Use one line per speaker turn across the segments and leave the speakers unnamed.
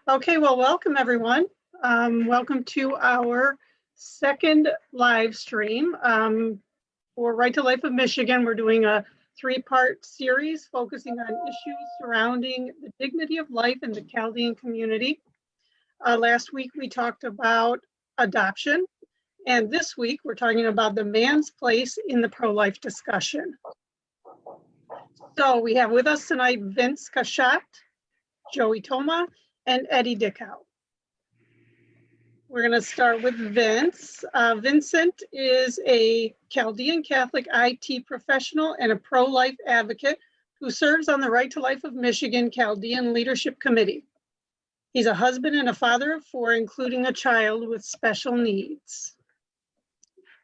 Okay, well, welcome everyone. Welcome to our second live stream for Right to Life of Michigan. We're doing a three-part series focusing on issues surrounding the dignity of life in the Chaldean community. Last week we talked about adoption, and this week we're talking about the man's place in the pro-life discussion. So we have with us tonight Vince Kashat, Joey Toma, and Eddie Dickow. We're going to start with Vince. Vincent is a Chaldean Catholic IT professional and a pro-life advocate who serves on the Right to Life of Michigan Chaldean Leadership Committee. He's a husband and a father of four, including a child with special needs.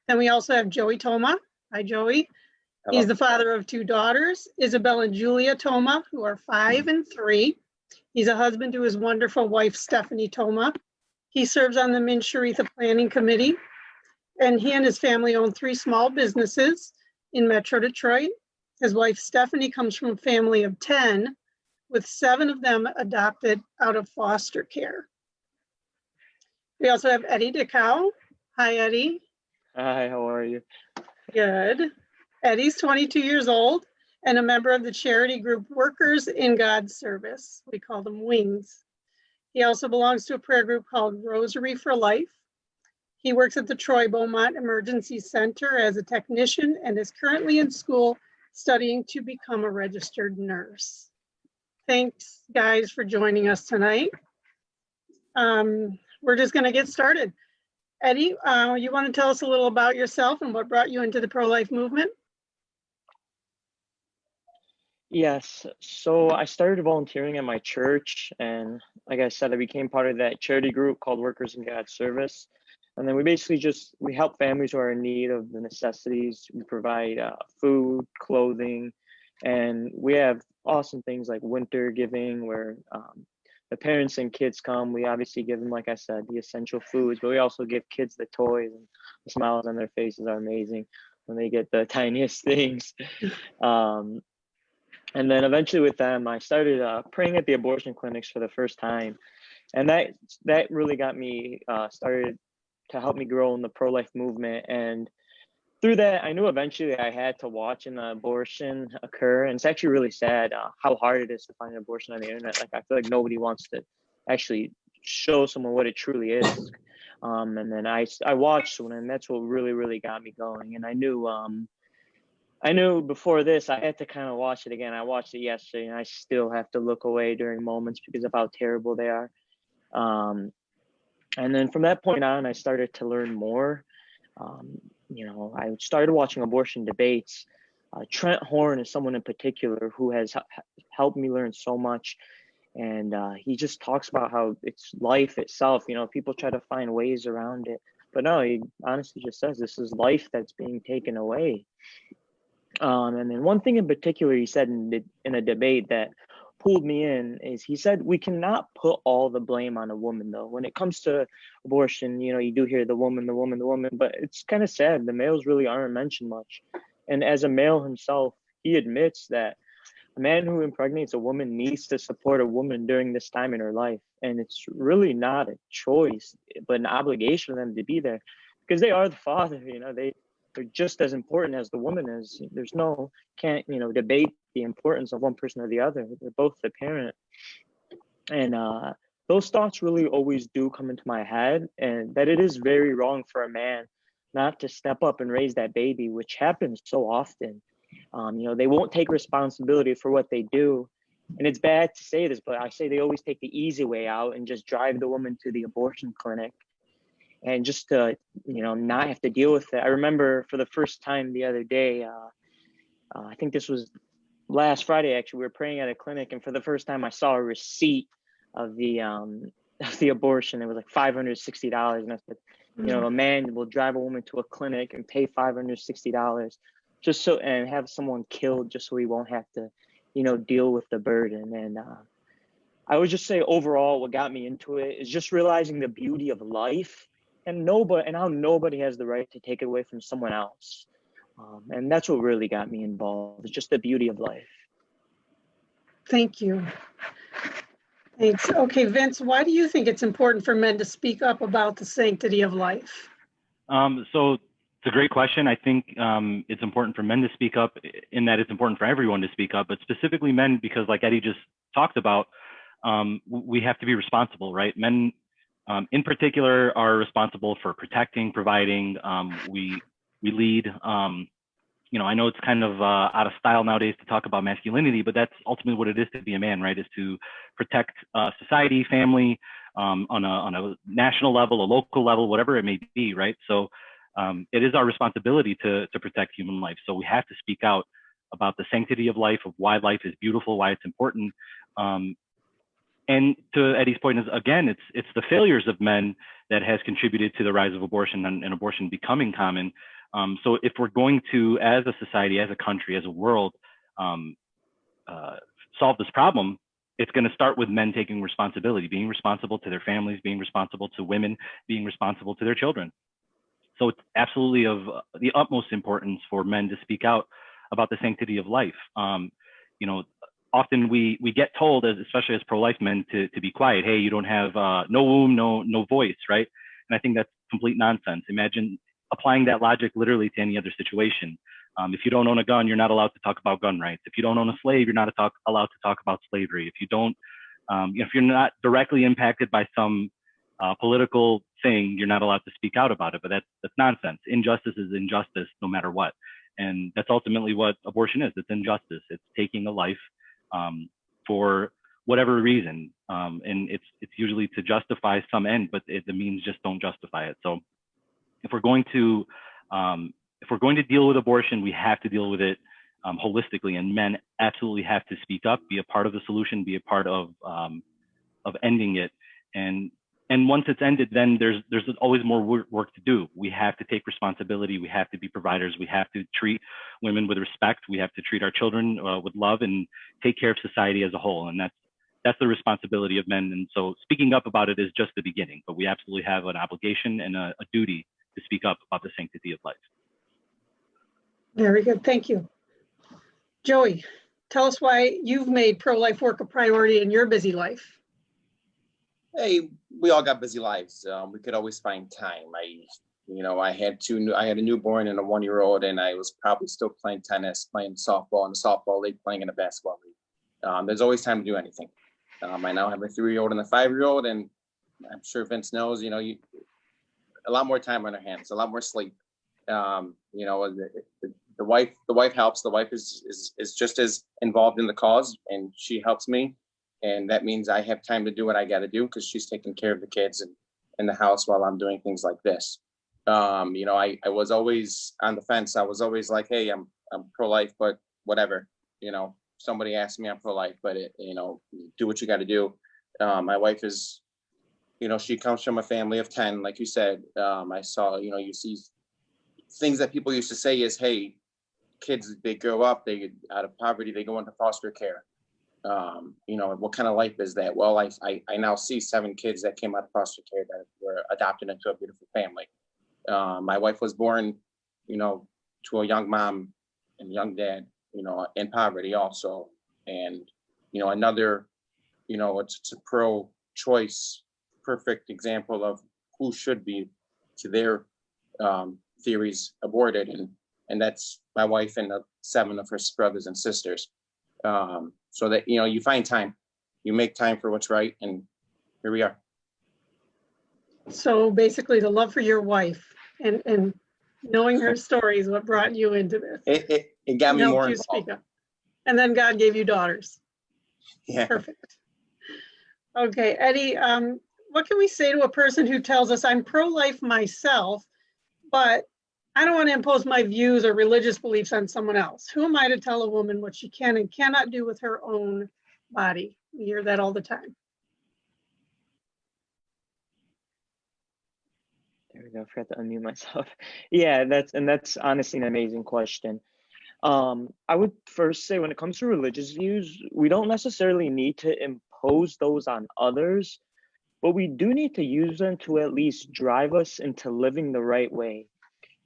Then we also have Joey Toma. Hi, Joey.
Hello.
He's the father of two daughters, Isabel and Julia Toma, who are 5 and 3. He's a husband to his wonderful wife, Stephanie Toma. He serves on the Min-Sharitha Planning Committee, and he and his family own 3 small businesses in Metro Detroit. His wife, Stephanie, comes from a family of 10, with 7 of them adopted out of foster care. We also have Eddie Dickow. Hi, Eddie.
Hi, how are you?
Good. Eddie's 22 years old and a member of the charity group Workers in God's Service. We call them WINGS. He also belongs to a prayer group called Rosary for Life. He works at the Troy Beaumont Emergency Center as a technician and is currently in school studying to become a registered nurse. Thanks, guys, for joining us tonight. We're just going to get started. Eddie, you want to tell us a little about yourself and what brought you into the pro-life movement?
Yes, so I started volunteering at my church, and like I said, I became part of that charity group called Workers in God's Service. And then we basically we help families who are in need of the necessities. We provide food, clothing, and we have awesome things like winter giving where the parents and kids come. We obviously give them, like I said, the essential foods, but we also give kids the toys, and the smiles on their faces are amazing when they get the tiniest things. And then eventually with them, I started praying at the abortion clinics for the first time. And that really got me started to help me grow in the pro-life movement. And through that, I knew eventually I had to watch an abortion occur. And it's actually really sad how hard it is to find an abortion on the internet. Like, I feel like nobody wants to actually show someone what it truly is. And then I watched one, and that's what really, really got me going. And I knew before this, I had to kind of watch it again. I watched it yesterday, and I still have to look away during moments because of how terrible they are. And then from that point on, I started to learn more. I started watching abortion debates. Trent Horn is someone in particular who has helped me learn so much. And he just talks about how it's life itself. People try to find ways around it. But no, he honestly just says this is life that's being taken away. And then one thing in particular he said in a debate that pulled me in is he said we cannot put all the blame on a woman, though. When it comes to abortion, you do hear the woman, but it's kind of sad. The males really aren't mentioned much. And as a male himself, he admits that a man who impregnates a woman needs to support a woman during this time in her life. And it's really not a choice, but an obligation for them to be there because they are the father. They're just as important as the woman is. There's can't debate the importance of one person or the other. They're both the parent. And those thoughts really always do come into my head, and that it is very wrong for a man not to step up and raise that baby, which happens so often. They won't take responsibility for what they do. And it's bad to say this, but I say they always take the easy way out and just drive the woman to the abortion clinic. And just to, not have to deal with it. I remember for the first time the other day, I think this was last Friday, actually, we were praying at a clinic. And for the first time, I saw a receipt of the abortion. It was like $560. And I said, a man will drive a woman to a clinic and pay $560 and have someone killed just so he won't have to, deal with the burden. And I would just say overall, what got me into it is just realizing the beauty of life. And how nobody has the right to take it away from someone else. And that's what really got me involved. It's just the beauty of life.
Thank you. Thanks. Okay, Vince, why do you think it's important for men to speak up about the sanctity of life?
So it's a great question. I think it's important for men to speak up in that it's important for everyone to speak up, but specifically men, because like Eddie just talked about, we have to be responsible, right? Men in particular are responsible for protecting, providing. We lead. I know it's kind of out of style nowadays to talk about masculinity, but that's ultimately what it is to be a man, right? Is to protect society, family, on a national level, a local level, whatever it may be, right? So it is our responsibility to protect human life. So we have to speak out about the sanctity of life, of why life is beautiful, why it's important. And to Eddie's point is, again, it's the failures of men that has contributed to the rise of abortion and abortion becoming common. So if we're going to, as a society, as a country, as a world, solve this problem, it's going to start with men taking responsibility, being responsible to their families, being responsible to women, being responsible to their children. So it's absolutely of the utmost importance for men to speak out about the sanctity of life. Often we get told, especially as pro-life men, to be quiet. Hey, you don't have no womb, no voice, right? And I think that's complete nonsense. Imagine applying that logic literally to any other situation. If you don't own a gun, you're not allowed to talk about gun rights. If you don't own a slave, you're not allowed to talk about slavery. If you don't, if you're not directly impacted by some political thing, you're not allowed to speak out about it. But that's nonsense. Injustice is injustice, no matter what. And that's ultimately what abortion is. It's injustice. It's taking a life for whatever reason, and it's usually to justify some end, but the means just don't justify it. So if we're going to deal with abortion, we have to deal with it holistically, and men absolutely have to speak up, be a part of the solution, be a part of ending it. And once it's ended, then there's always more work to do. We have to take responsibility. We have to be providers. We have to treat women with respect. We have to treat our children with love and take care of society as a whole. And that's the responsibility of men. And so speaking up about it is just the beginning, but we absolutely have an obligation and a duty to speak up about the sanctity of life.
Very good. Thank you. Joey, tell us why you've made pro-life work a priority in your busy life.
Hey, we all got busy lives. We could always find time. I had a newborn and a 1-year-old, and I was probably still playing tennis, playing softball in the softball league, playing in a basketball league. There's always time to do anything. I now have a 3-year-old and a 5-year-old, and I'm sure Vince knows, a lot more time on our hands, a lot more sleep. The wife helps. The wife is just as involved in the cause, and she helps me. And that means I have time to do what I got to do because she's taking care of the kids and in the house while I'm doing things like this. I was always on the fence. I was always like, hey, I'm pro-life, but whatever. Somebody asked me I'm pro-life, but do what you got to do. My wife is, she comes from a family of 10, like you said. I saw, you see things that people used to say is, hey, kids, they grow up, they get out of poverty, they go into foster care. What kind of life is that? Well, I now see 7 kids that came out of foster care that were adopted into a beautiful family. My wife was born, to a young mom and young dad, in poverty also. And, another, it's a pro-choice, perfect example of who should be, to their theories, aborted. And that's my wife and the 7 of her brothers and sisters. So that, you find time, you make time for what's right. And here we are.
So basically the love for your wife and knowing her story is what brought you into this.
It got me more
involved. Speak up. And then God gave you daughters.
Yeah.
Perfect. Okay, Eddie, what can we say to a person who tells us I'm pro-life myself, but I don't want to impose my views or religious beliefs on someone else? Who am I to tell a woman what she can and cannot do with her own body? We hear that all the time.
There we go. I forgot to unmute myself. Yeah, that's honestly an amazing question. I would first say when it comes to religious views, we don't necessarily need to impose those on others, but we do need to use them to at least drive us into living the right way.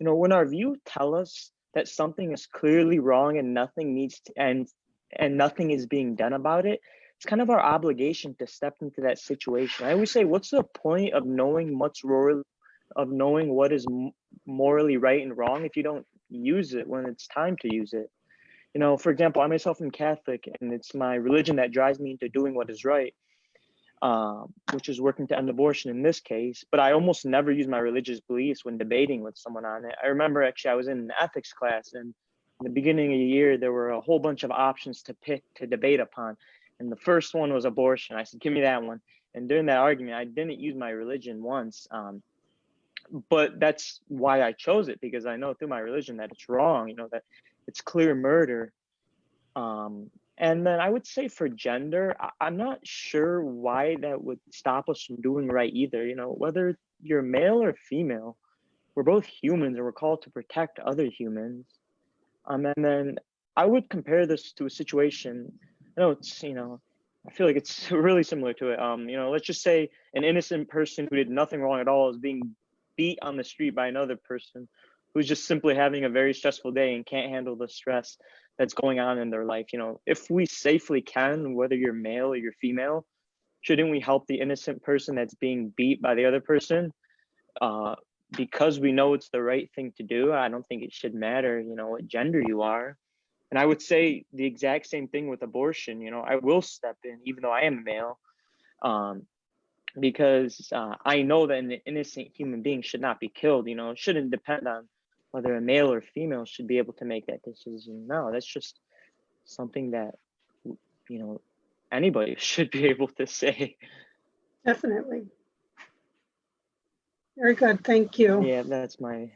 When our views tell us that something is clearly wrong and nothing needs to, and nothing is being done about it, it's kind of our obligation to step into that situation. I always say, what's the point of knowing what is morally right and wrong if you don't use it when it's time to use it? You know, for example, I myself am Catholic, and it's my religion that drives me into doing what is right, which is working to end abortion in this case. But I almost never use my religious beliefs when debating with someone on it. I remember actually I was in an ethics class, and in the beginning of the year, there were a whole bunch of options to pick to debate upon. And the first one was abortion. I said, give me that one. And during that argument, I didn't use my religion once. But that's why I chose it, because I know through my religion that it's wrong, you know, that it's clear murder. And then I would say for gender, I'm not sure why that would stop us from doing right either. You know, whether you're male or female, we're both humans and we're called to protect other humans. And then I would compare this to a situation, I know it's, you know, I feel like it's really similar to it. You know, let's just say an innocent person who did nothing wrong at all is being beat on the street by another person who's just simply having a very stressful day and can't handle the stress that's going on in their life. You know, if we safely can, whether you're male or you're female, shouldn't we help the innocent person that's being beat by the other person? Because we know it's the right thing to do. I don't think it should matter, you know, what gender you are. And I would say the exact same thing with abortion. You know, I will step in, even though I am a male, because I know that an innocent human being should not be killed. You know, it shouldn't depend on whether a male or female should be able to make that decision. No, that's just something that, you know, anybody should be able to say.
Definitely. Very good. Thank you.
Yeah, that's my,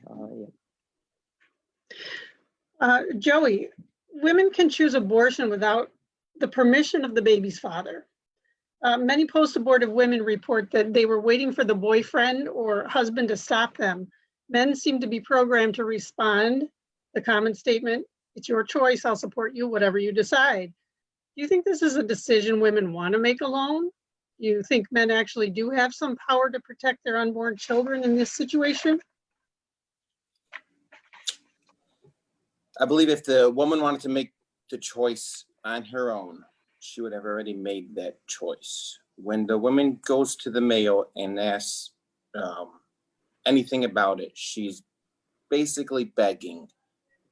yeah.
Joey, women can choose abortion without the permission of the baby's father. Many post-abortive women report that they were waiting for the boyfriend or husband to stop them. Men seem to be programmed to respond. The common statement, it's your choice, I'll support you, whatever you decide. Do you think this is a decision women want to make alone? Do you think men actually do have some power to protect their unborn children in this situation?
I believe if the woman wanted to make the choice on her own, she would have already made that choice. When the woman goes to the male and asks anything about it, she's basically begging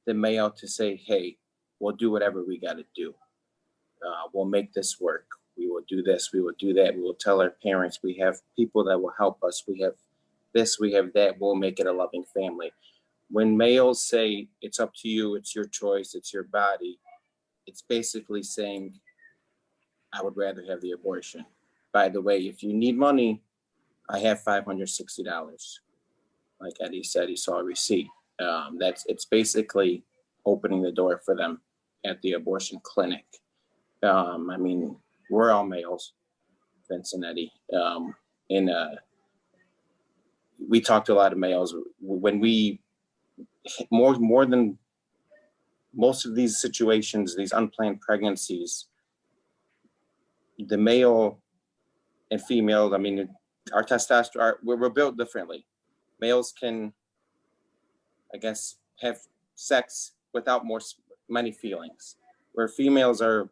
the male to say, hey, we'll do whatever we got to do. We'll make this work. We will do this. We will do that. We will tell our parents. We have people that will help us. We have this, we have that. We'll make it a loving family. When males say, it's up to you, it's your choice, it's your body, it's basically saying, I would rather have the abortion. By the way, if you need money, I have $560. Like Eddie said, he saw a receipt. It's basically opening the door for them at the abortion clinic. I mean, we're all males, Vince and Eddie. We talk to a lot of males. When we, more than most of these situations, these unplanned pregnancies, the male and female, I mean, our testosterone, we're built differently. Males can, I guess, have sex without many feelings, where females are,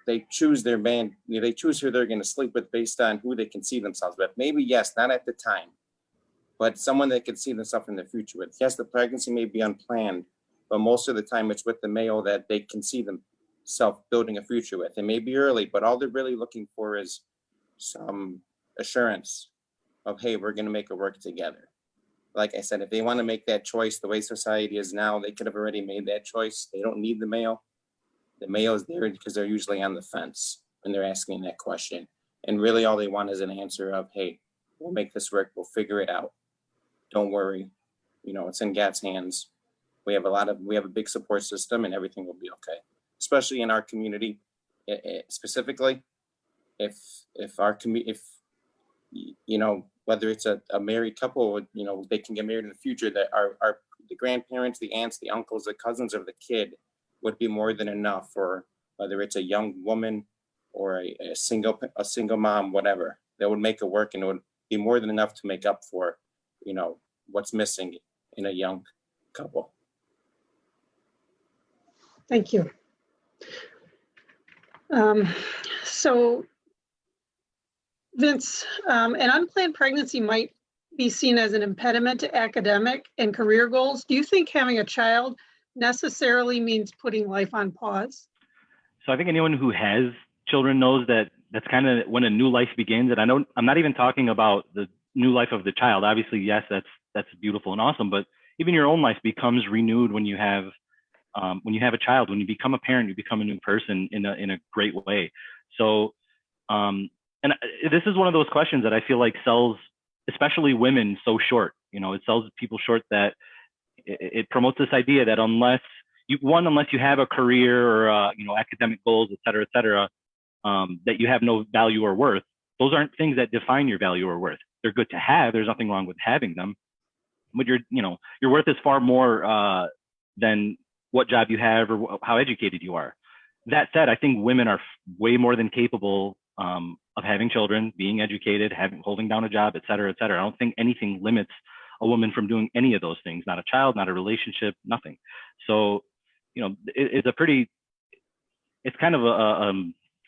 they choose their man, they choose who they're going to sleep with based on who they can see themselves with. Maybe, yes, not at the time, but someone they can see themselves in the future with. Yes, the pregnancy may be unplanned, but most of the time it's with the male that they can see themselves building a future with. It may be early, but all they're really looking for is some assurance of, hey, we're going to make it work together. Like I said, if they want to make that choice the way society is now, they could have already made that choice. They don't need the male. The male is there because they're usually on the fence when they're asking that question. And really all they want is an answer of, hey, we'll make this work. We'll figure it out. Don't worry. You know, it's in God's hands. We have a big support system and everything will be okay. Especially in our community, specifically, if you know, whether it's a married couple, you know, they can get married in the future, that the grandparents, the aunts, the uncles, the cousins of the kid would be more than enough for whether it's a young woman or a single mom, whatever. That would make it work, and it would be more than enough to make up for, you know, what's missing in a young couple.
Thank you. Um, so Vince, an unplanned pregnancy might be seen as an impediment to academic and career goals. Do you think having a child necessarily means putting life on pause?
So I think anyone who has children knows that that's kind of when a new life begins. And I'm not even talking about the new life of the child. Obviously, yes, that's beautiful and awesome, but even your own life becomes renewed when you have a child. When you become a parent, you become a new person in a great way. So, and this is one of those questions that I feel like sells, especially women, so short. It sells people short that it promotes this idea that unless you have a career or academic goals, et cetera, that you have no value or worth. Those aren't things that define your value or worth. They're good to have. There's nothing wrong with having them, but your worth is far more than what job you have or how educated you are. That said, I think women are way more than capable of having children, being educated, holding down a job, et cetera, et cetera. I don't think anything limits a woman from doing any of those things. Not a child, not a relationship, nothing. So, it's kind of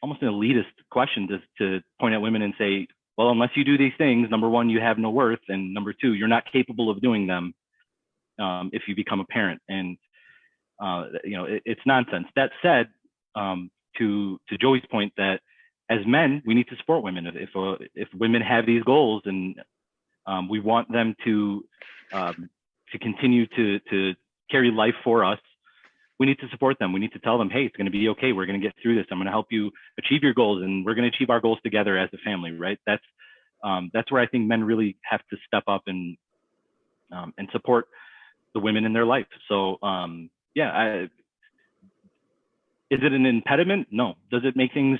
almost an elitist question to point at women and say, well, unless you do these things, number one, you have no worth, and number two, you're not capable of doing them if you become a parent. And it's nonsense. That said, to Joey's point, that as men, we need to support women. If women have these goals and we want them to continue to carry life for us, we need to support them. We need to tell them, hey, it's going to be okay. We're going to get through this. I'm going to help you achieve your goals, and we're going to achieve our goals together as a family, right? That's where I think men really have to step up and support the women in their life. So is it an impediment? No. Does it make things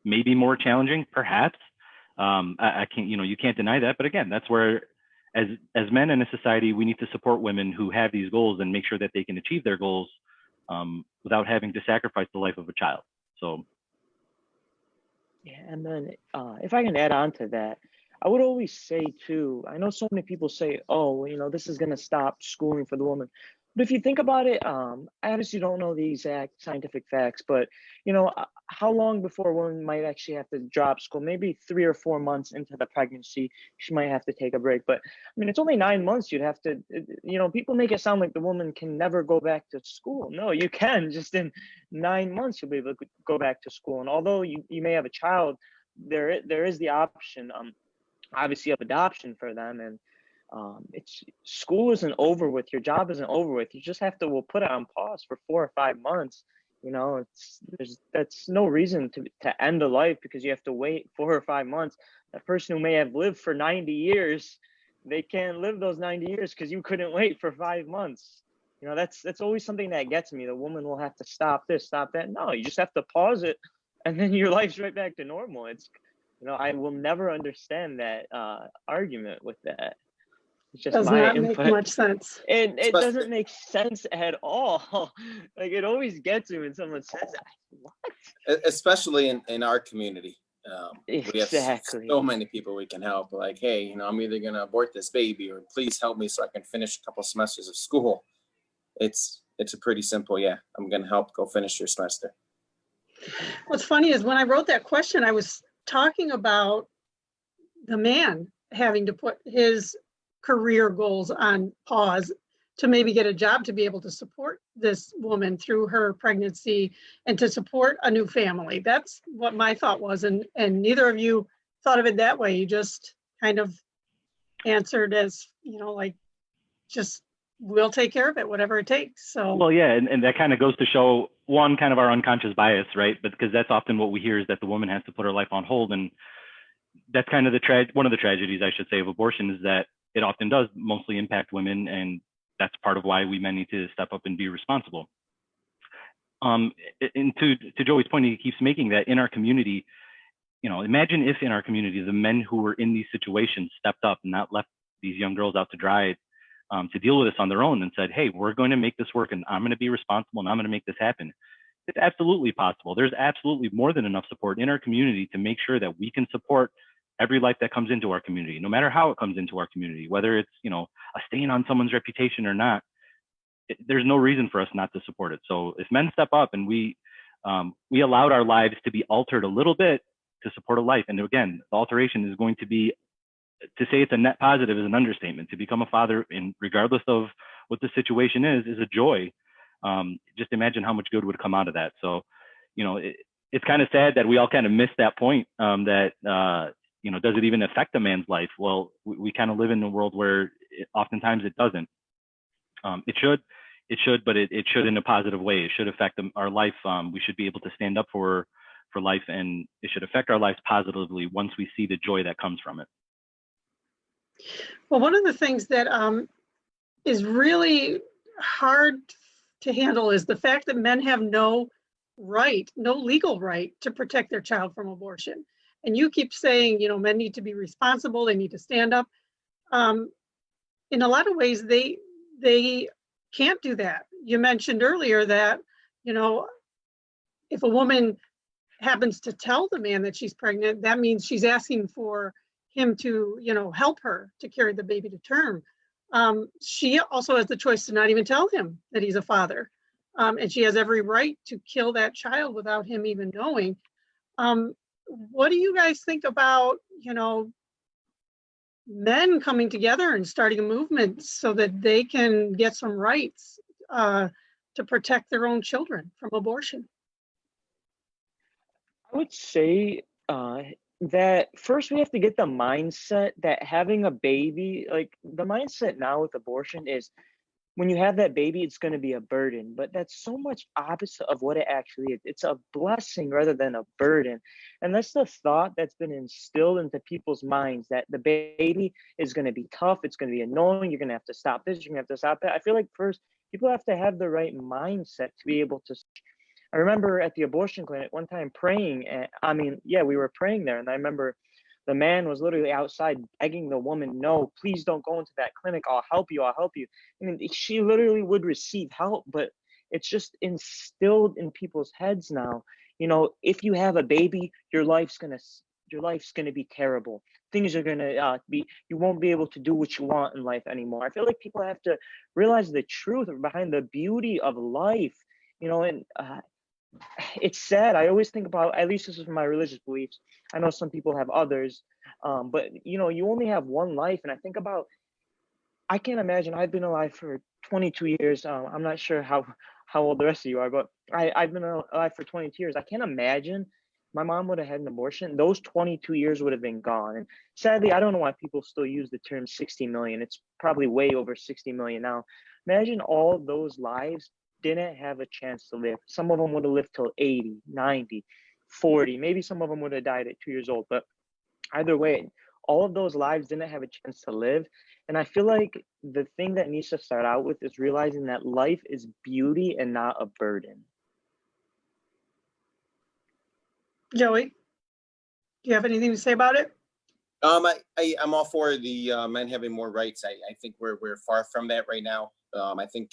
maybe more challenging? Perhaps. I can't, you can't deny that. But again, that's where as men in a society, we need to support women who have these goals and make sure that they can achieve their goals without having to sacrifice the life of a child. So.
Yeah, and then if I can add on to that, I would always say too, I know so many people say, oh, this is going to stop schooling for the woman. But if you think about it, I obviously don't know the exact scientific facts, but how long before a woman might actually have to drop school? Maybe 3 or 4 months into the pregnancy, she might have to take a break. But I mean, it's only 9 months. You'd have to, people make it sound like the woman can never go back to school. No, you can. Just in 9 months, you'll be able to go back to school. And although you may have a child, there is the option, obviously, of adoption for them. And it's school isn't over with, your job isn't over with. You just have to, we'll put it on pause for 4 or 5 months. That's no reason to end a life because you have to wait 4 or 5 months. That person who may have lived for 90 years, they can't live those 90 years because you couldn't wait for 5 months. That's always something that gets me. The woman will have to stop this, stop that. No, you just have to pause it, and then your life's right back to normal. It's, I will never understand that argument with that. It's just
Does
my
not
input.
make much sense.
It doesn't make sense at all. Like, it always gets me when someone says that. What?
Especially in our community.
Exactly.
We have so many people we can help. Like, hey, I'm either going to abort this baby or please help me so I can finish a couple semesters of school. It's a pretty simple, I'm going to help, go finish your semester.
What's funny is when I wrote that question, I was talking about the man having to put his career goals on pause to maybe get a job to be able to support this woman through her pregnancy and to support a new family. That's what my thought was. And neither of you thought of it that way. You just kind of answered as, like, just we'll take care of it, whatever it takes. So,
well, yeah. And that kind of goes to show one, kind of our unconscious bias, right? But because that's often what we hear is that the woman has to put her life on hold. And that's kind of one of the tragedies, I should say, of abortion is that it often does mostly impact women, and that's part of why we men need to step up and be responsible. And to Joey's point, he keeps making that in our community, imagine if in our community, the men who were in these situations stepped up and not left these young girls out to dry to deal with this on their own and said, hey, we're going to make this work and I'm going to be responsible and I'm going to make this happen. It's absolutely possible. There's absolutely more than enough support in our community to make sure that we can support every life that comes into our community, no matter how it comes into our community, whether it's, a stain on someone's reputation or not. There's no reason for us not to support it. So if men step up and we We allowed our lives to be altered a little bit to support a life. And again, the alteration is going to be, to say it's a net positive is an understatement. To become a father, in regardless of what the situation is a joy. Just imagine how much good would come out of that. So, it's kind of sad that we all kind of miss that point, that, does it even affect a man's life? Well, we kind of live in a world where oftentimes it doesn't. It should, but it should in a positive way. It should affect our life. We should be able to stand up for life, and it should affect our lives positively once we see the joy that comes from it.
Well, one of the things that is really hard to handle is the fact that men have no legal right to protect their child from abortion. And you keep saying, men need to be responsible, they need to stand up. In a lot of ways, they can't do that. You mentioned earlier that, if a woman happens to tell the man that she's pregnant, that means she's asking for him to, help her to carry the baby to term. She also has the choice to not even tell him that he's a father. And she has every right to kill that child without him even knowing. What do you guys think about, men coming together and starting a movement so that they can get some rights to protect their own children from abortion?
I would say that first we have to get the mindset that having a baby, like the mindset now with abortion is when you have that baby, it's going to be a burden, but that's so much opposite of what it actually is. It's a blessing rather than a burden. And that's the thought that's been instilled into people's minds, that the baby is going to be tough. It's going to be annoying. You're going to have to stop this. You're going to have to stop that. I feel like first people have to have the right mindset to be able to. I remember at the abortion clinic one time praying, and we were praying there. And I remember the man was literally outside begging the woman, no, please don't go into that clinic. I'll help you. I'll help you. I mean, she literally would receive help, but it's just instilled in people's heads now. If you have a baby, your life's gonna be terrible. Things are gonna you won't be able to do what you want in life anymore. I feel like people have to realize the truth behind the beauty of life, and it's sad. I always think about, at least this is my religious beliefs. I know some people have others, but you only have one life. And I think about, I can't imagine. I've been alive for 22 years. I'm not sure how old the rest of you are, but I've been alive for 22 years. I can't imagine my mom would have had an abortion. Those 22 years would have been gone. And sadly, I don't know why people still use the term 60 million. It's probably way over 60 million now. Imagine all those lives didn't have a chance to live. Some of them would have lived till 80, 90, 40. Maybe some of them would have died at 2 years old. But either way, all of those lives didn't have a chance to live. And I feel like the thing that needs to start out with is realizing that life is beauty and not a burden.
Joey, do you have anything to say about it?
I'm all for the men having more rights. I think we're far from that right now. I think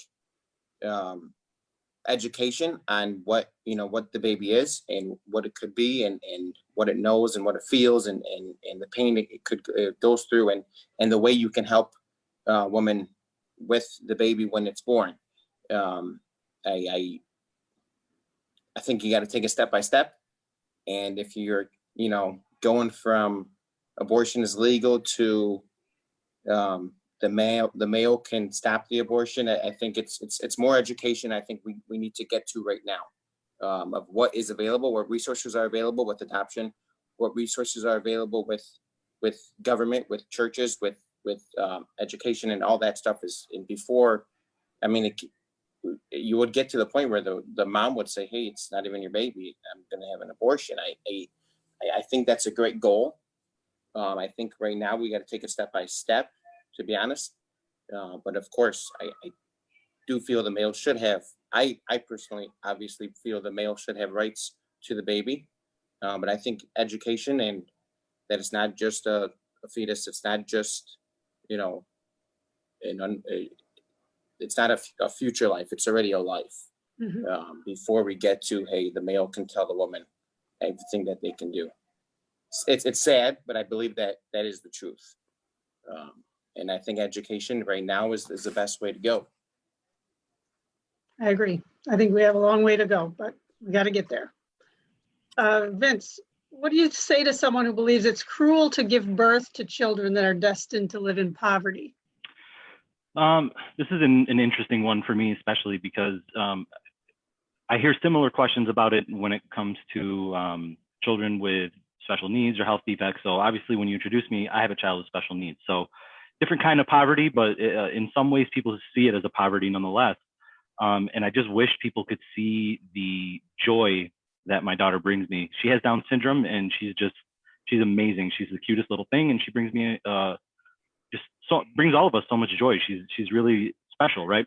education on what the baby is and what it could be and what it knows and what it feels and the pain it goes through and the way you can help women with the baby when it's born. I think you got to take it step by step. And if you're going from abortion is legal to the male can stop the abortion. I think it's more education. I think we need to get to right now of what is available, what resources are available with adoption, what resources are available with government, with churches, with education, and all that stuff is. And before, you would get to the point where the mom would say, "Hey, it's not even your baby. I'm going to have an abortion." I think that's a great goal. I think right now we got to take it step by step, to be honest. But of course, I do feel the male should have, I personally obviously feel the male should have rights to the baby. But I think education and that it's not just a fetus, it's not just, it's not a future life, it's already a life.
Mm-hmm.
Before we get to, hey, the male can tell the woman everything that they can do. It's sad, but I believe that is the truth. And I think education right now is the best way to go.
I agree. I think we have a long way to go, but We got to get there. Vince, what do you say to someone who believes it's cruel to give birth to children that are destined to live in poverty?
This is an interesting one for me, especially because I hear similar questions about it when it comes to children with special needs or health defects. So obviously, when you introduce me, I have a child with special needs. So different kind of poverty, but in some ways, people see it as a poverty nonetheless. And I just wish people could see the joy that my daughter brings me. She has Down syndrome, and she's amazing. She's the cutest little thing, and she brings me brings all of us so much joy. She's really special, right?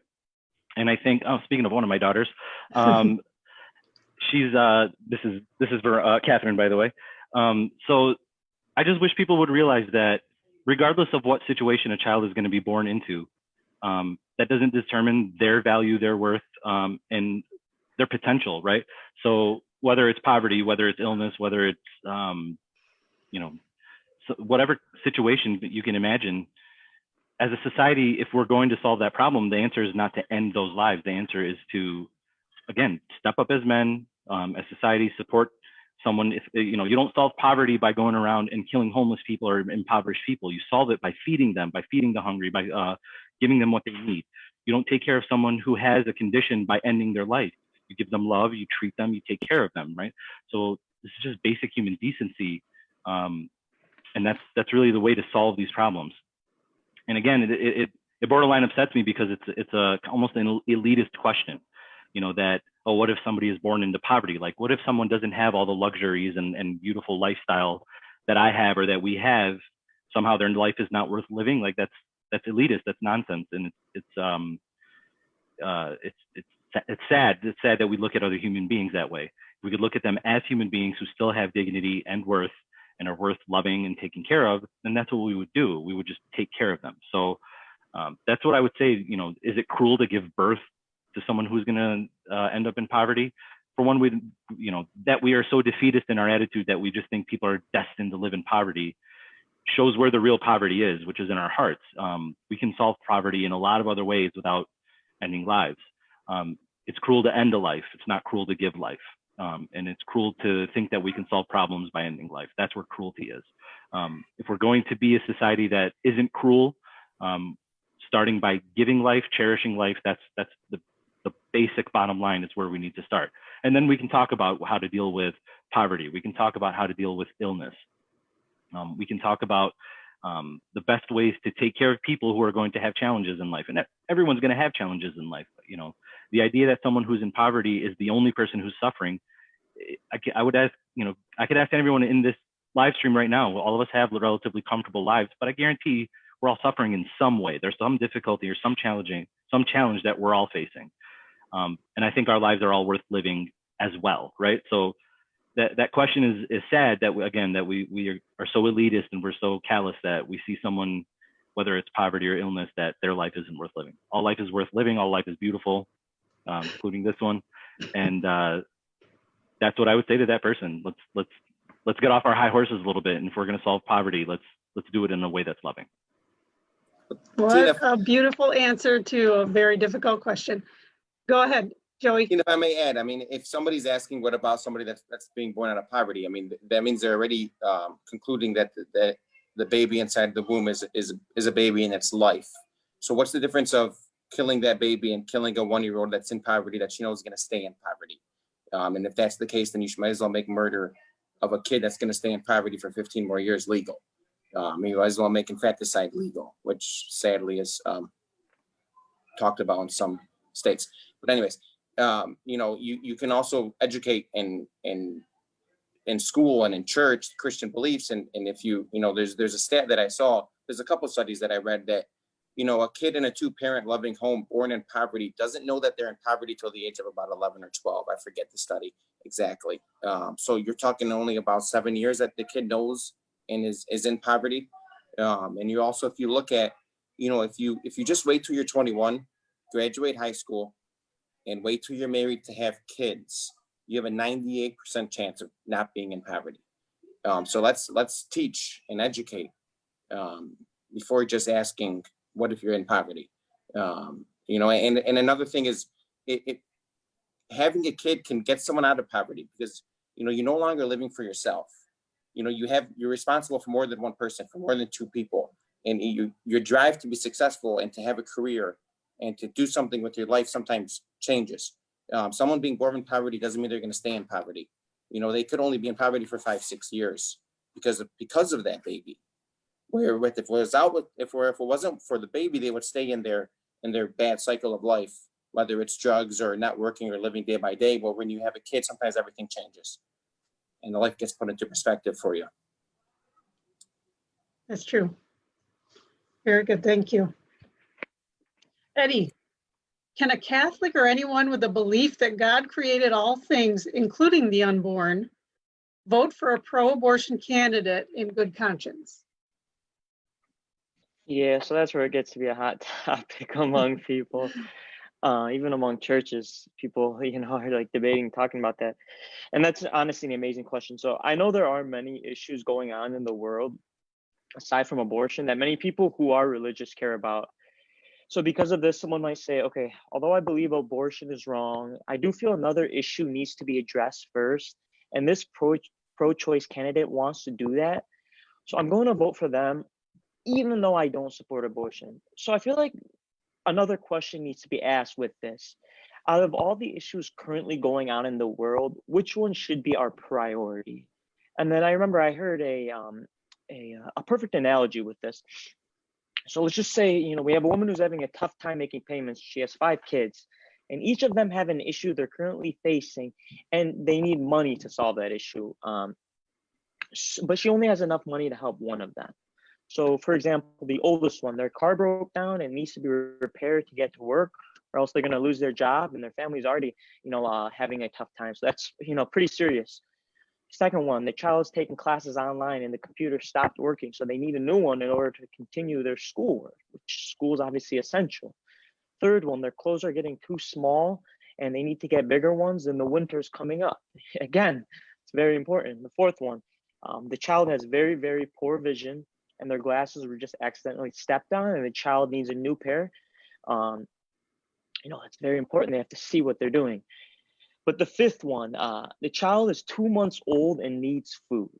And I think, speaking of one of my daughters, she's this is for Catherine, by the way. So I just wish people would realize that regardless of what situation a child is going to be born into, that doesn't determine their value, their worth, and their potential, right? So whether it's poverty, whether it's illness, whether it's so whatever situation that you can imagine, as a society, if we're going to solve that problem, the answer is not to end those lives. The answer is to, again, step up as men, as society, support someone. If you don't solve poverty by going around and killing homeless people or impoverished people. You solve it by feeding them, by feeding the hungry, by giving them what they need. You don't take care of someone who has a condition by ending their life. You give them love, you treat them, you take care of them, right? So this is just basic human decency, and that's really the way to solve these problems. And again, it borderline upsets me because it's almost an elitist question, that, oh, what if somebody is born into poverty? Like, what if someone doesn't have all the luxuries and beautiful lifestyle that I have or that we have? Somehow their life is not worth living. Like that's elitist. That's nonsense. And it's sad. It's sad that we look at other human beings that way. If we could look at them as human beings who still have dignity and worth and are worth loving and taking care of, then that's what we would do. We would just take care of them. So that's what I would say. Is it cruel to give birth to someone who's going to end up in poverty? For one, that we are so defeatist in our attitude that we just think people are destined to live in poverty shows where the real poverty is, which is in our hearts. We can solve poverty in a lot of other ways without ending lives. It's cruel to end a life. It's not cruel to give life. And it's cruel to think that we can solve problems by ending life. That's where cruelty is. If we're going to be a society that isn't cruel, starting by giving life, cherishing life, that's the basic bottom line is where we need to start. And then we can talk about how to deal with poverty. We can talk about how to deal with illness. We can talk about the best ways to take care of people who are going to have challenges in life. And everyone's going to have challenges in life. The idea that someone who's in poverty is the only person who's suffering, I would ask, I could ask everyone in this live stream right now. All of us have relatively comfortable lives, but I guarantee we're all suffering in some way. There's some difficulty or some challenge that we're all facing. And I think our lives are all worth living as well, right? So that question is sad that we are so elitist and we're so callous that we see someone, whether it's poverty or illness, that their life isn't worth living. All life is worth living. All life is beautiful, including this one. And that's what I would say to that person. Let's get off our high horses a little bit. And if we're going to solve poverty, let's do it in a way that's loving.
What a beautiful answer to a very difficult question. Go ahead, Joey.
If I may add, if somebody's asking what about somebody that's being born out of poverty, that means they're already concluding that the baby inside the womb is a baby in its life. So what's the difference of killing that baby and killing a 1-year-old that's in poverty that she knows is going to stay in poverty? And if that's the case, then you might as well make murder of a kid that's going to stay in poverty for 15 more years legal. You might as well make infanticide legal, which sadly is talked about in some states. But anyways, you can also educate in school and in church Christian beliefs, and if there's a stat that I saw. There's a couple studies that I read that a kid in a 2-parent loving home born in poverty doesn't know that they're in poverty till the age of about 11 or 12. I forget the study exactly. So you're talking only about 7 years that the kid knows and is in poverty. And you also, if you look at, if you just wait till you're 21, graduate high school, and wait till you're married to have kids, you have a 98% chance of not being in poverty. So let's teach and educate before just asking, what if you're in poverty? And another thing is, having a kid can get someone out of poverty, because, you're no longer living for yourself. You're responsible for more than one person, for more than two people. And your drive to be successful and to have a career and to do something with your life sometimes changes. Someone being born in poverty doesn't mean they're going to stay in poverty. They could only be in poverty for 5-6 years because of that baby. Where if it wasn't for the baby, they would stay in their bad cycle of life, whether it's drugs or not working or living day by day. But when you have a kid, sometimes everything changes and the life gets put into perspective for you.
That's true. Very good. Thank you. Eddie, can a Catholic or anyone with a belief that God created all things, including the unborn, vote for a pro-abortion candidate in good conscience?
Yeah, so that's where it gets to be a hot topic among people. Even among churches, people, are like debating, talking about that. And that's honestly an amazing question. So I know there are many issues going on in the world, aside from abortion, that many people who are religious care about. So because of this, someone might say, okay, although I believe abortion is wrong, I do feel another issue needs to be addressed first. And this pro-choice candidate wants to do that. So I'm going to vote for them, even though I don't support abortion. So I feel like another question needs to be asked with this. Out of all the issues currently going on in the world, which one should be our priority? And then I remember I heard a perfect analogy with this. So let's just say, we have a woman who's having a tough time making payments. She has 5 kids, and each of them have an issue they're currently facing, and they need money to solve that issue. But she only has enough money to help one of them. So for example, the oldest one, their car broke down and needs to be repaired to get to work, or else they're going to lose their job, and their family's already, having a tough time. So that's, pretty serious. Second one, the child's taking classes online and the computer stopped working. So they need a new one in order to continue their schoolwork, which school is obviously essential. Third one, their clothes are getting too small and they need to get bigger ones, and the winter's coming up. Again, it's very important. The fourth one, the child has very, very poor vision, and their glasses were just accidentally stepped on, and the child needs a new pair. It's very important. They have to see what they're doing. But the fifth one, the child is 2 months old and needs food.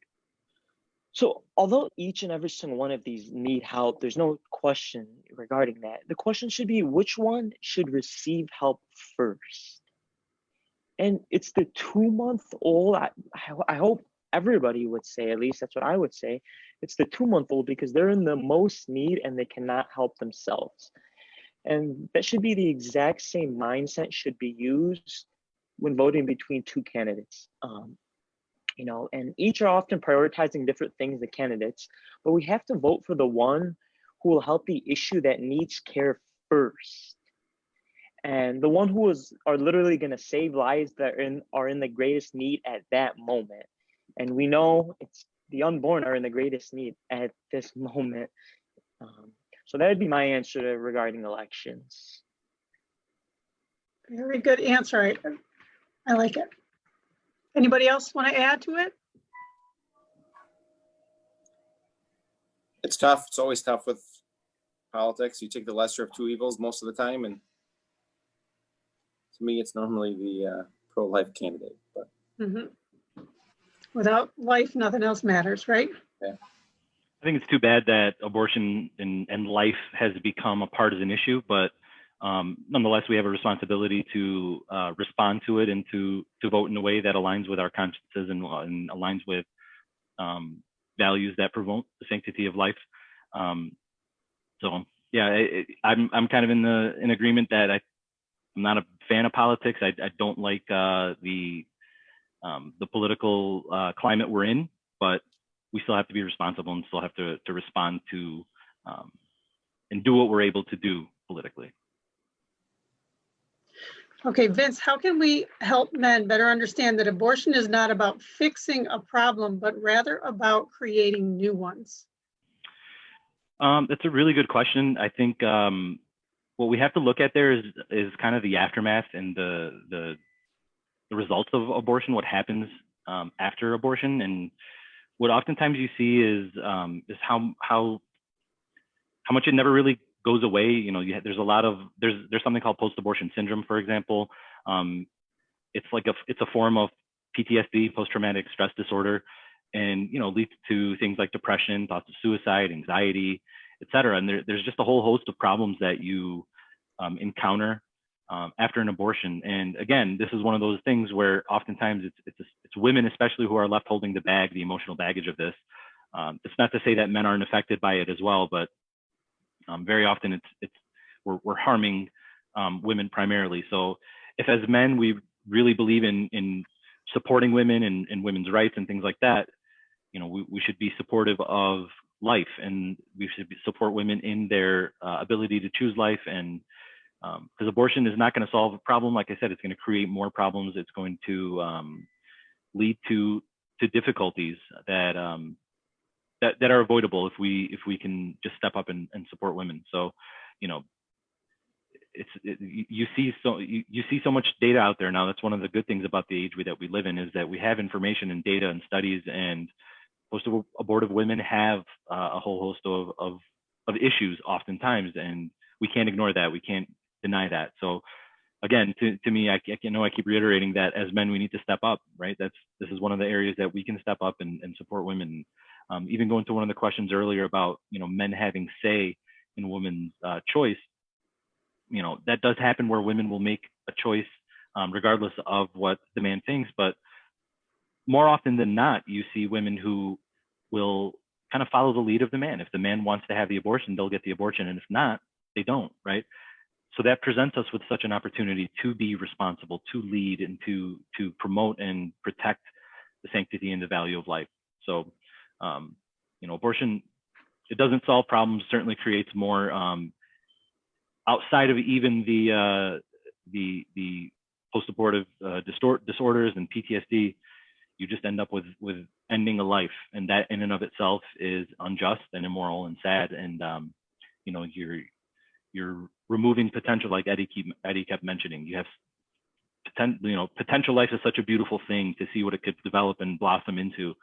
So although each and every single one of these need help, there's no question regarding that. The question should be, which one should receive help first? And it's the 2-month-old. I hope everybody would say, at least that's what I would say, it's the 2-month-old, because they're in the most need and they cannot help themselves. And that should be the exact same mindset should be used when voting between two candidates. And each are often prioritizing different things, the candidates, but we have to vote for the one who will help the issue that needs care first. And the one who are literally going to save lives that are in the greatest need at that moment. And we know it's the unborn are in the greatest need at this moment. So that would be my answer regarding elections.
Very good answer. I like it. Anybody else want to add to it?
It's tough. It's always tough with politics. You take the lesser of two evils most of the time, and to me, it's normally the pro-life candidate. But
without life, nothing else matters, right?
Yeah.
I think it's too bad that abortion and life has become a partisan issue, but nonetheless, we have a responsibility to respond to it and to vote in a way that aligns with our consciences and aligns with values that promote the sanctity of life. So yeah, I'm kind of in agreement that I'm not a fan of politics. I don't like the political climate we're in, but we still have to be responsible and still have to respond to and do what we're able to do politically.
Okay, Vince, how can we help men better understand that abortion is not about fixing a problem, but rather about creating new ones?
That's a really good question. I think what we have to look at there is kind of the aftermath and the results of abortion, what happens after abortion. And what oftentimes you see is how much it never really goes away. There's something called post-abortion syndrome, for example. it's a form of PTSD, post-traumatic stress disorder, and leads to things like depression, thoughts of suicide, anxiety, etc. And there's just a whole host of problems that you encounter after an abortion. And again, this is one of those things where oftentimes it's women, especially, who are left holding the emotional baggage of this. It's not to say that men aren't affected by it as well, but very often we're harming women primarily. So if as men we really believe in supporting women and women's rights and things like that, we should be supportive of life, and we should support women in their ability to choose life. And because abortion is not going to solve a problem, like I said, it's going to create more problems. It's going to lead to difficulties that are avoidable if we can just step up and support women. So, you see so much data out there now. That's one of the good things about the age that we live in, is that we have information and data and studies, and most of abortive women have a whole host of issues oftentimes, and we can't ignore that. We can't deny that. So again, to me, I keep reiterating that as men, we need to step up, right? This is one of the areas that we can step up and support women. Even going to one of the questions earlier about, men having say in women's choice, that does happen where women will make a choice regardless of what the man thinks. But more often than not, you see women who will kind of follow the lead of the man. If the man wants to have the abortion, they'll get the abortion. And if not, they don't, right? So that presents us with such an opportunity to be responsible, to lead, and to promote and protect the sanctity and the value of life. So, abortion, it doesn't solve problems, certainly creates more outside of even the post-abortive disorders and PTSD. You just end up with ending a life, and that in and of itself is unjust and immoral and sad. And you're removing potential, like Eddie kept mentioning. You have potential life is such a beautiful thing to see what it could develop and blossom into,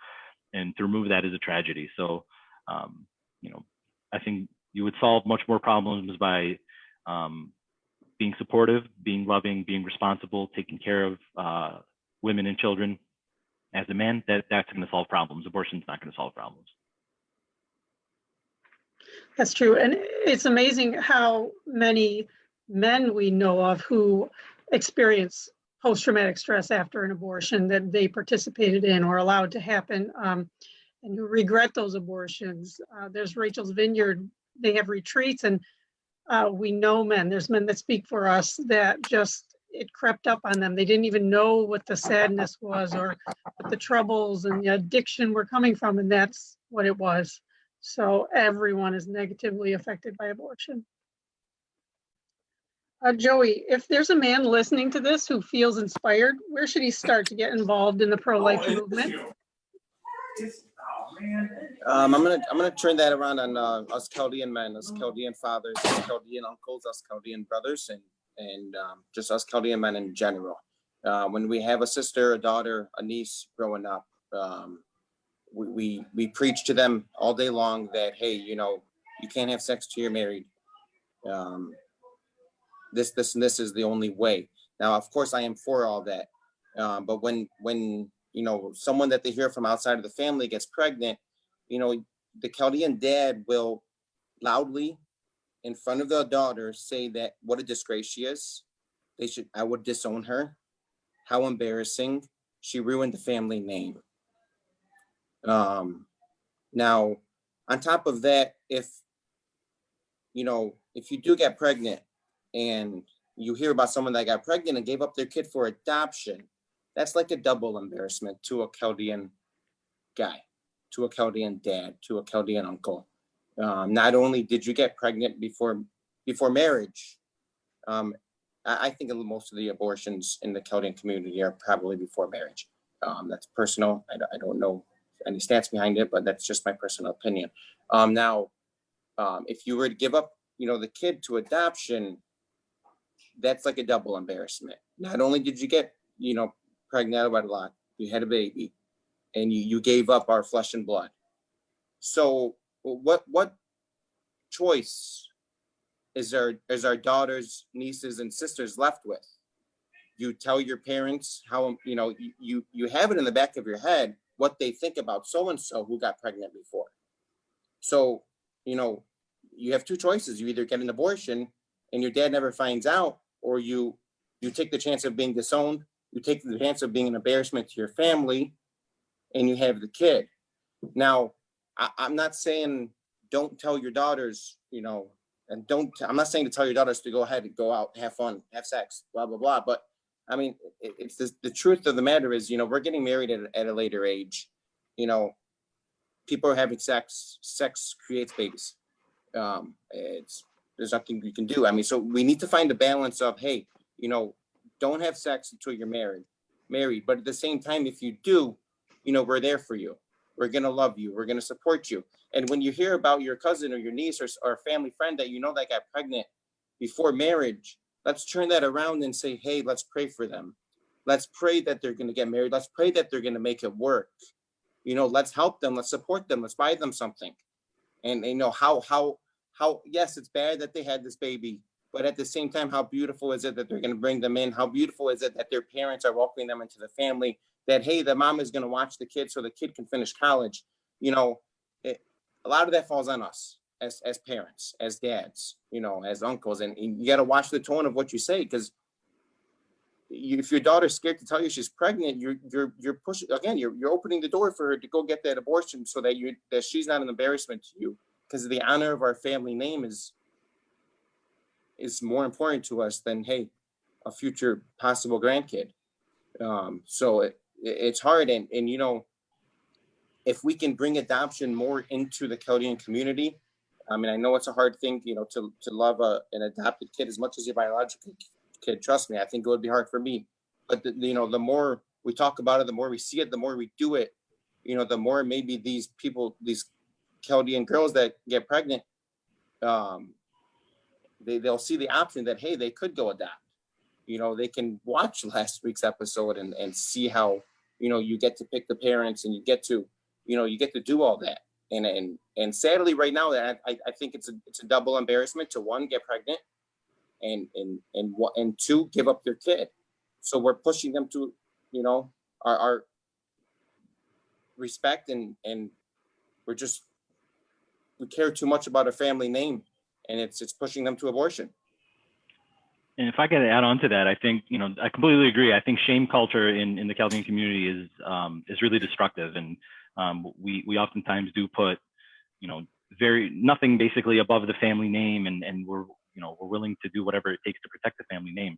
and to remove that is a tragedy. So, I think you would solve much more problems by being supportive, being loving, being responsible, taking care of women and children. As a man, that's going to solve problems. Abortion's not going to solve problems.
That's true. And it's amazing how many men we know of who experience post-traumatic stress after an abortion that they participated in or allowed to happen, and who regret those abortions. There's Rachel's Vineyard. They have retreats, and we know there's men that speak for us that just, it crept up on them. They didn't even know what the sadness was or what the troubles and the addiction were coming from, and that's what it was. So everyone is negatively affected by abortion. Joey, if there's a man listening to this who feels inspired, where should he start to get involved in the pro-life movement?
I'm gonna turn that around on us Chaldean men, us Chaldean fathers, us Chaldean uncles, us Chaldean brothers, and just us Chaldean men in general. When we have a sister, a daughter, a niece growing up, we preach to them all day long that, hey, you can't have sex till you're married. This and this is the only way. Now, of course, I am for all that, but when someone that they hear from outside of the family gets pregnant, the Chaldean dad will loudly, in front of the daughter, say that what a disgrace she is. I would disown her. How embarrassing. She ruined the family name. Now, on top of that, if you do get pregnant and you hear about someone that got pregnant and gave up their kid for adoption, that's like a double embarrassment to a Chaldean guy, to a Chaldean dad, to a Chaldean uncle. Not only did you get pregnant before marriage, I think most of the abortions in the Chaldean community are probably before marriage. That's personal. I don't know any stats behind it, but that's just my personal opinion. Now, if you were to give up, the kid to adoption, that's like a double embarrassment. Not only did you get, pregnant out of wedlock, you had a baby, and you gave up our flesh and blood. So what choice is our daughters, nieces, and sisters left with? you tell your parents how, you have it in the back of your head what they think about so and so who got pregnant before. So, you have two choices. You either get an abortion and your dad never finds out, or you take the chance of being disowned, you take the chance of being an embarrassment to your family, and you have the kid. Now, I'm not saying don't tell your daughters, and I'm not saying to tell your daughters to go ahead and go out, have fun, have sex, blah, blah, blah. But I mean, it's the truth of the matter is, we're getting married at a later age. People are having sex. Sex creates babies. There's nothing you can do. I mean, so we need to find a balance of, hey, don't have sex until you're married. But at the same time, if you do, we're there for you. We're going to love you. We're going to support you. And when you hear about your cousin or your niece or a family friend that that got pregnant before marriage, let's turn that around and say, hey, let's pray for them. Let's pray that they're going to get married. Let's pray that they're going to make it work. Let's help them. Let's support them. Let's buy them something. And how, yes, it's bad that they had this baby, but at the same time, how beautiful is it that they're going to bring them in? How beautiful is it that their parents are welcoming them into the family, that, hey, the mom is going to watch the kid so the kid can finish college. A lot of that falls on us as parents, as dads, as uncles. And you got to watch the tone of what you say, because if your daughter's scared to tell you she's pregnant, you're pushing, again, you're opening the door for her to go get that abortion so that she's not an embarrassment to you, because the honor of our family name is more important to us than, hey, a future possible grandkid. So it's hard. And if we can bring adoption more into the Chaldean community, I mean, I know it's a hard thing, to love an adopted kid as much as your biological kid. Trust me, I think it would be hard for me. But the more we talk about it, the more we see it, the more we do it, the more maybe these people, these Chaldean girls that get pregnant, they'll see the option that, hey, they could go adopt. They can watch last week's episode and see how, you get to pick the parents, and you get to do all that. And sadly right now, that I think it's a double embarrassment to, one, get pregnant, and two, give up their kid. So we're pushing them to, our respect, and we care too much about our family name, and it's pushing them to abortion.
And if I could add on to that, I think, I completely agree. I think shame culture in the Chaldean community is really destructive. And we oftentimes do put, nothing basically above the family name, and we're willing to do whatever it takes to protect the family name.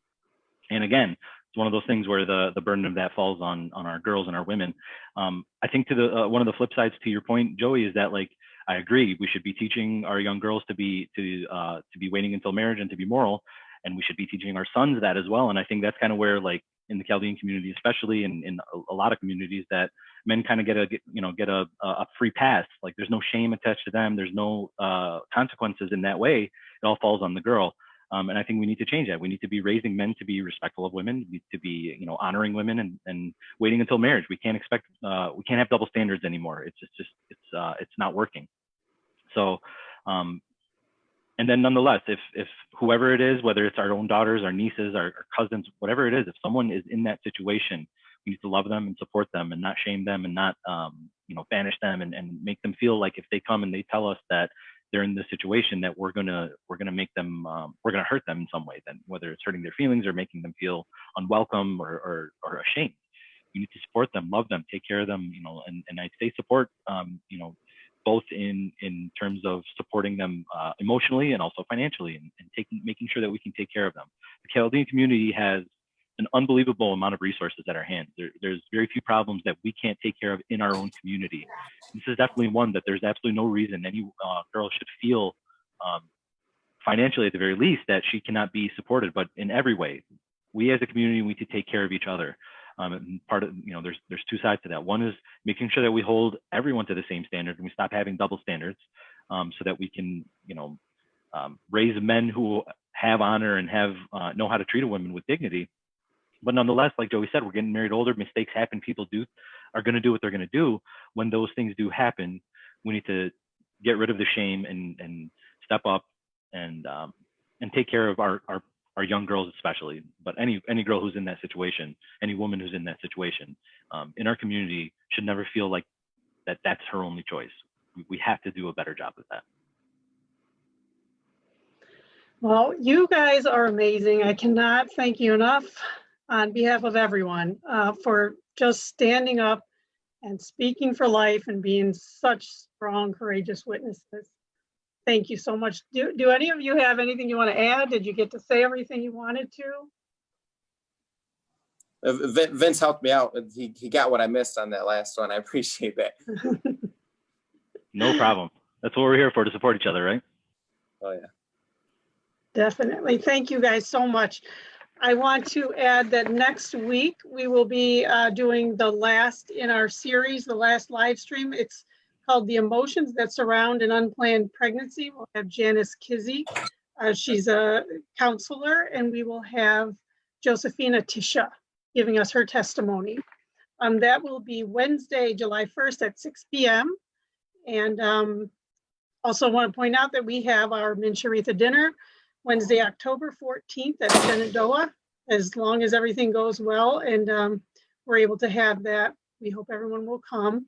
And again, it's one of those things where the burden of that falls on our girls and our women. I think to one of the flip sides to your point, Joey, is that, like, I agree, we should be teaching our young girls to be waiting until marriage and to be moral. And we should be teaching our sons that as well. And I think that's kind of where, like, in the Chaldean community, especially in a lot of communities, that men kind of get a free pass. Like, there's no shame attached to them. There's no consequences in that way. It all falls on the girl. And I think we need to change that. We need to be raising men to be respectful of women, to be, honoring women, and waiting until marriage. We can't expect, we can't have double standards anymore. It's not working. So, and then nonetheless, if whoever it is, whether it's our own daughters, our nieces, our cousins, whatever it is, if someone is in that situation, we need to love them and support them, and not shame them, and not, banish them, and make them feel like if they come and they tell us that they're in this situation, that we're gonna make them, we're gonna hurt them in some way, then whether it's hurting their feelings or making them feel unwelcome or ashamed. You need to support them, love them, take care of them, and I say support, both in terms of supporting them emotionally and also financially, and making sure that we can take care of them. The Chaldean community has an unbelievable amount of resources at our hands. There's very few problems that we can't take care of in our own community. This is definitely one that there's absolutely no reason any girl should feel financially, at the very least, that she cannot be supported. But in every way, we as a community need to take care of each other. And part of, there's two sides to that. One is making sure that we hold everyone to the same standard, and we stop having double standards, so that we can, raise men who have honor and know how to treat a woman with dignity. But nonetheless, like Joey said, we're getting married older. Mistakes happen. People are going to do what they're going to do. When those things do happen, we need to get rid of the shame and step up and take care of our or young girls especially, but any girl who's in that situation, any woman who's in that situation, in our community should never feel like that's her only choice. We have to do a better job of that.
Well, you guys are amazing. I cannot thank you enough on behalf of everyone for just standing up and speaking for life and being such strong, courageous witnesses. Thank you so much. Do any of you have anything you want to add? Did you get to say everything you wanted to?
Vince helped me out. He got what I missed on that last one. I appreciate that.
No problem. That's what we're here for, to support each other, right?
Oh yeah.
Definitely. Thank you guys so much. I want to add that next week we will be doing the last in our series, the last live stream. It's called The Emotions That Surround an Unplanned Pregnancy. We'll have Janice Kizzy. She's a counselor, and we will have Josephina Tisha giving us her testimony. That will be Wednesday, July 1st at 6 p.m. And also want to point out that we have our Minsharitha dinner Wednesday, October 14th at Shenandoah, as long as everything goes well and we're able to have that. We hope everyone will come.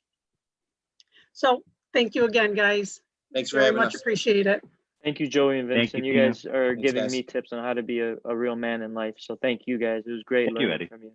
So thank you again, guys.
Thanks for
Very
having
much
us.
appreciate it.
Thank you, Joey and
Thank
Vincent.
you,
You
Tina.
guys are
Thanks,
giving
guys.
me tips on how to be a real man in life. So thank you guys. It was great
Thank you,
learning
Eddie.
from you.